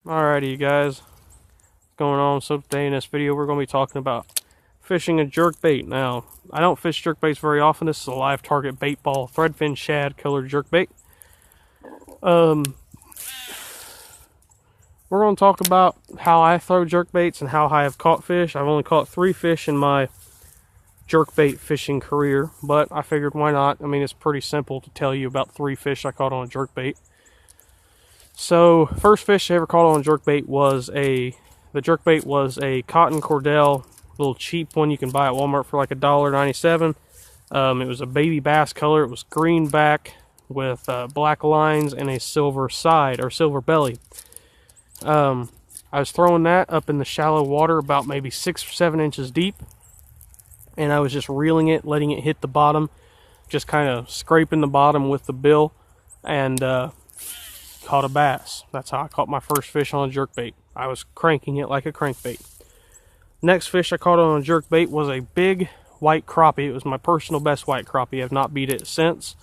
Alrighty, you guys, what's going on? So today in this video we're going to be talking about fishing a jerkbait. Now, I don't fish jerkbaits very often. This is a live target bait ball threadfin shad killer jerkbait. We're going to talk about how I throw jerkbaits and how I have caught fish. I've only caught 3 fish in my jerkbait fishing career, but I figured why not? I mean, it's pretty simple to tell you about 3 fish I caught on a jerkbait. So, first fish I ever caught on jerkbait was the jerkbait was a cotton cordell, little cheap one you can buy at Walmart for like $1.97. It was a baby bass color. It was green back with black lines and a silver side or silver belly. I was throwing that up in the shallow water about maybe 6 or 7 inches deep, and I was just reeling it, letting it hit the bottom, just kind of scraping the bottom with the bill, and caught a bass. That's how I caught my first fish on a jerkbait. I was cranking it like a crankbait. Next fish I caught on a jerkbait was a big white crappie. It was my personal best white crappie. I've not beat it since.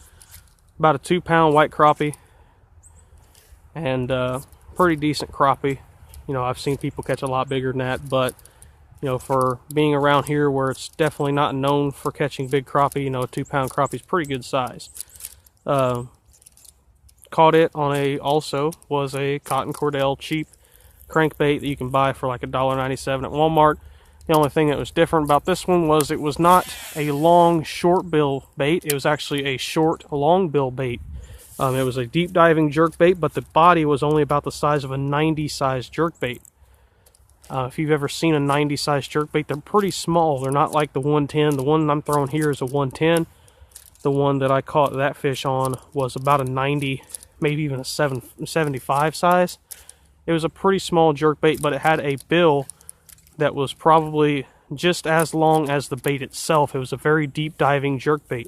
About a 2-pound white crappie, and pretty decent crappie. You know, I've seen people catch a lot bigger than that, but you know, for being around here where it's definitely not known for catching big crappie, you know, a 2-pound crappie is pretty good size. Caught it on also was a cotton cordell cheap crankbait that you can buy for like $1.97 at Walmart. The only thing that was different about this one was it was not a long short bill bait. It was actually a short long bill bait. It was a deep diving jerkbait, but the body was only about the size of a 90 size jerkbait. If you've ever seen a 90 size jerkbait, they're pretty small. They're not like the 110. The one I'm throwing here is a 110. The one that I caught that fish on was about a 90, maybe even a 75 size. It was a pretty small jerkbait, but it had a bill that was probably just as long as the bait itself. It was a very deep diving jerkbait.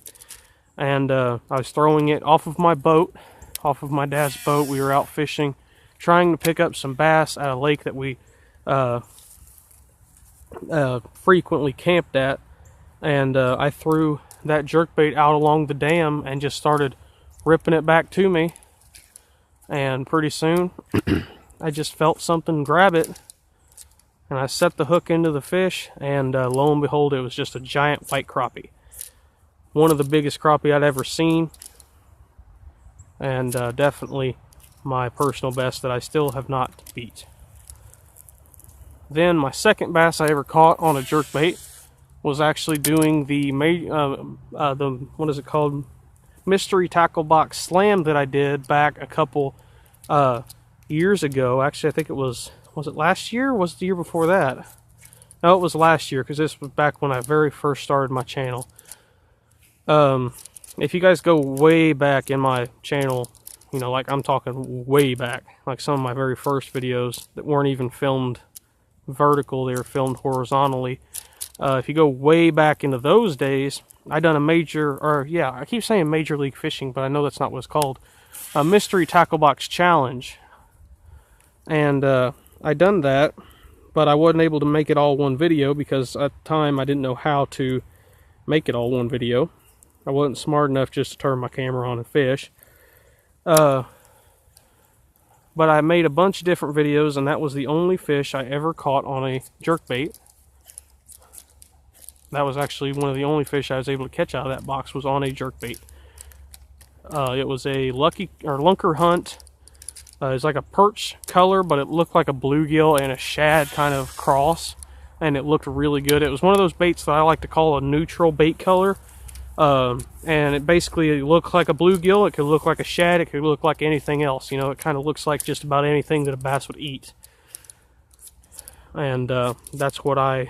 And I was throwing it off of my boat, off of my dad's boat. We were out fishing, trying to pick up some bass at a lake that we frequently camped at. And I threw that jerkbait out along the dam and just started ripping it back to me. And pretty soon I just felt something grab it, and I set the hook into the fish, and lo and behold, it was just a giant white crappie. One of the biggest crappie I'd ever seen, and definitely my personal best that I still have not beat. Then my second bass I ever caught on a jerkbait was actually doing the what is it called, mystery tackle box slam that I did back a couple years ago. Actually, I think it was it last year or was it the year before that? No, it was last year, because this was back when I very first started my channel. If you guys go way back in my channel, you know, like I'm talking way back, like some of my very first videos that weren't even filmed vertical, they were filmed horizontally. If you go way back into those days, I done a I keep saying Major League Fishing, but I know that's not what it's called. A mystery tackle box challenge. And I done that, but I wasn't able to make it all one video because at the time I didn't know how to make it all one video. I wasn't smart enough just to turn my camera on and fish. But I made a bunch of different videos, and that was the only fish I ever caught on a jerkbait. That was actually one of the only fish I was able to catch out of that box was on a jerkbait. It was a lunker hunt. It's like a perch color, but it looked like a bluegill and a shad kind of cross, and it looked really good. It was one of those baits that I like to call a neutral bait color, and it basically looked like a bluegill. It could look like a shad. It could look like anything else. You know, it kind of looks like just about anything that a bass would eat. And that's what I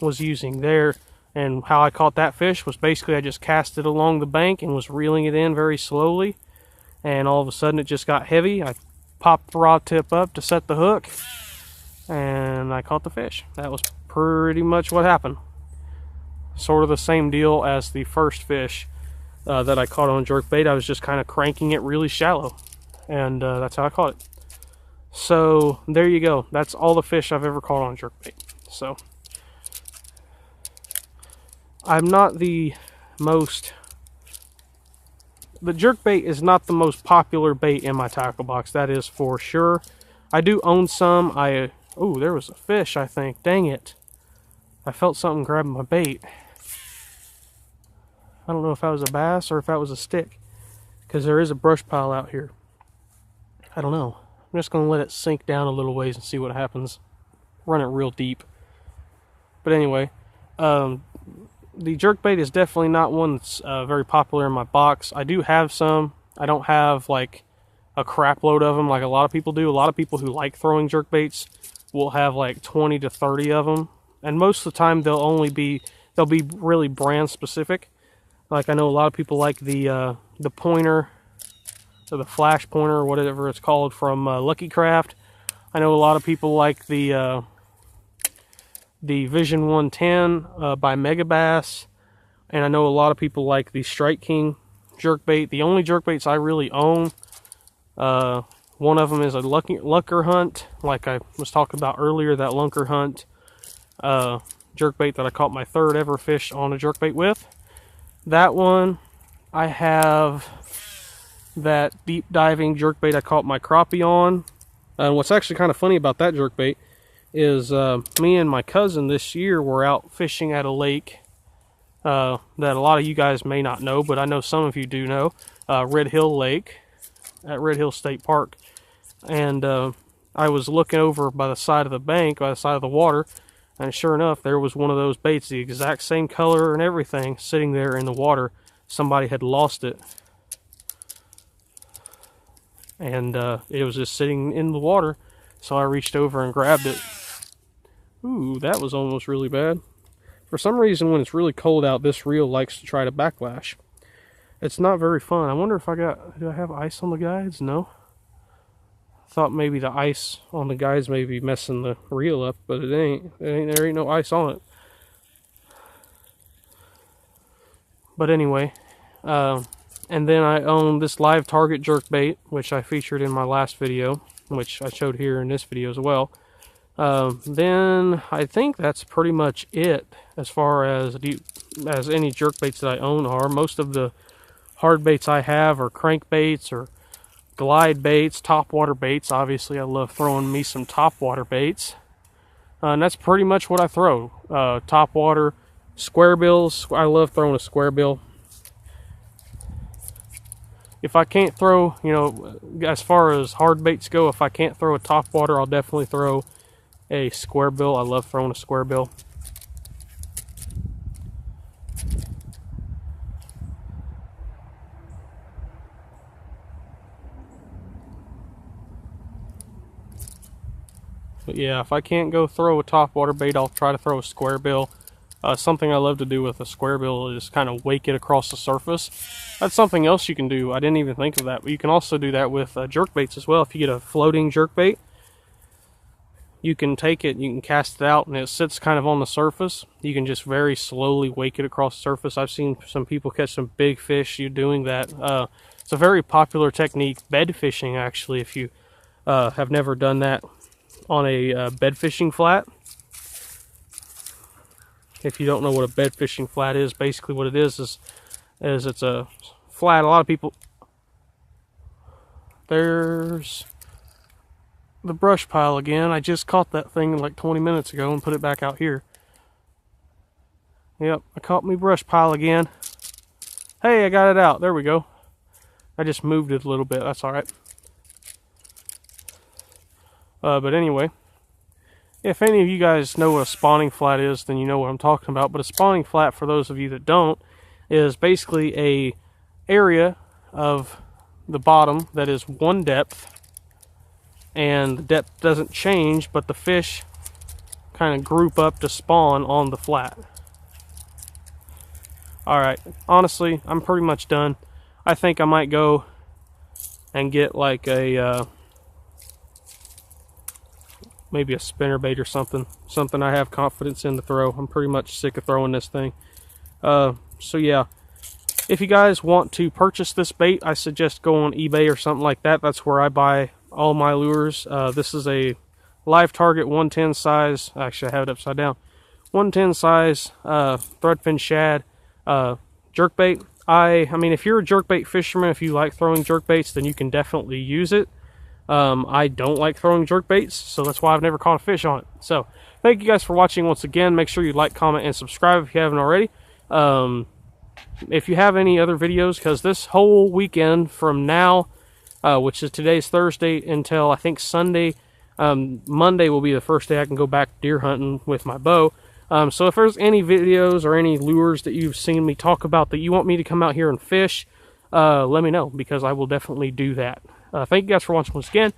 was using there. And how I caught that fish was basically I just cast it along the bank and was reeling it in very slowly. And all of a sudden it just got heavy. I popped the rod tip up to set the hook, and I caught the fish. That was pretty much what happened. Sort of the same deal as the first fish that I caught on jerkbait. I was just kind of cranking it really shallow, and that's how I caught it. So there you go. That's all the fish I've ever caught on jerkbait. So I'm not the jerkbait is not the most popular bait in my tackle box, that is for sure. I do own some. Oh, there was a fish, I think. Dang it. I felt something grabbing my bait. I don't know if that was a bass or if that was a stick, because there is a brush pile out here. I don't know. I'm just going to let it sink down a little ways and see what happens. Run it real deep. But anyway, the jerkbait is definitely not one that's very popular in my box. I do have some. I don't have like a crap load of them like a lot of people do. A lot of people who like throwing jerkbaits will have like 20 to 30 of them. And most of the time they'll be really brand specific. Like I know a lot of people like the pointer, or the flash pointer, or whatever it's called, from Lucky Craft. I know a lot of people like the Vision 110 by Megabass, and I know a lot of people like the Strike King jerkbait. The only jerkbaits I really own, one of them is a Lunker Hunt, like I was talking about earlier, that Lunker Hunt jerkbait that I caught my third ever fish on a jerkbait with. That one. I have that deep diving jerkbait I caught my crappie on. And what's actually kind of funny about that jerkbait is me and my cousin this year were out fishing at a lake that a lot of you guys may not know, but I know some of you do know, Red Hill Lake at Red Hill State Park. And I was looking over by the side of the bank, by the side of the water, and sure enough, there was one of those baits, the exact same color and everything, sitting there in the water. Somebody had lost it. And it was just sitting in the water, so I reached over and grabbed it. Ooh, that was almost really bad. For some reason, when it's really cold out, this reel likes to try to backlash. It's not very fun. I wonder if do I have ice on the guides? No. Thought maybe the ice on the guides may be messing the reel up, but it ain't. There ain't no ice on it. But anyway, and then I own this live target jerkbait, which I featured in my last video, which I showed here in this video as well. Then I think that's pretty much it as far as any jerkbaits that I own are. Most of the hard baits I have are crankbaits or glide baits, topwater baits. Obviously, I love throwing me some topwater baits. And that's pretty much what I throw. Topwater, square bills. I love throwing a square bill. If I can't throw, as far as hard baits go, if I can't throw a topwater, I'll definitely throw a square bill. I love throwing a square bill. But yeah, if I can't go throw a topwater bait, I'll try to throw a square bill. Something I love to do with a square bill is kind of wake it across the surface. That's something else you can do. I didn't even think of that, but you can also do that with jerkbaits as well. If you get a floating jerkbait, you can take it, you can cast it out, and it sits kind of on the surface. You can just very slowly wake it across the surface. I've seen some people catch some big fish doing that. It's a very popular technique, bed fishing actually, if you have never done that on a bed fishing flat. If you don't know what a bed fishing flat is, basically what it is it's a flat. A lot of people... There's the brush pile again. I just caught that thing like 20 minutes ago and put it back out here. Yep, I caught me brush pile again. Hey, I got it out. There we go. I just moved it a little bit. That's alright. But anyway, if any of you guys know what a spawning flat is, then you know what I'm talking about. But a spawning flat, for those of you that don't, is basically a area of the bottom that is one depth, and the depth doesn't change, but the fish kind of group up to spawn on the flat. Alright, honestly, I'm pretty much done. I think I might go and get like a maybe a spinnerbait or something I have confidence in to throw. I'm pretty much sick of throwing this thing. So yeah, if you guys want to purchase this bait, I suggest go on eBay or something like that. That's where I buy all my lures. This is a live target 110 size. Actually, I have it upside down. 110 size threadfin shad jerkbait. I mean, if you're a jerkbait fisherman, if you like throwing jerkbaits, then you can definitely use it. I don't like throwing jerk baits, so that's why I've never caught a fish on it. So thank you guys for watching once again. Make sure you like, comment, and subscribe if you haven't already. If you have any other videos, because this whole weekend from now, which is today's Thursday, until I think Sunday, Monday will be the first day I can go back deer hunting with my bow. So if there's any videos or any lures that you've seen me talk about that you want me to come out here and fish, let me know, because I will definitely do that. Thank you guys for watching once again.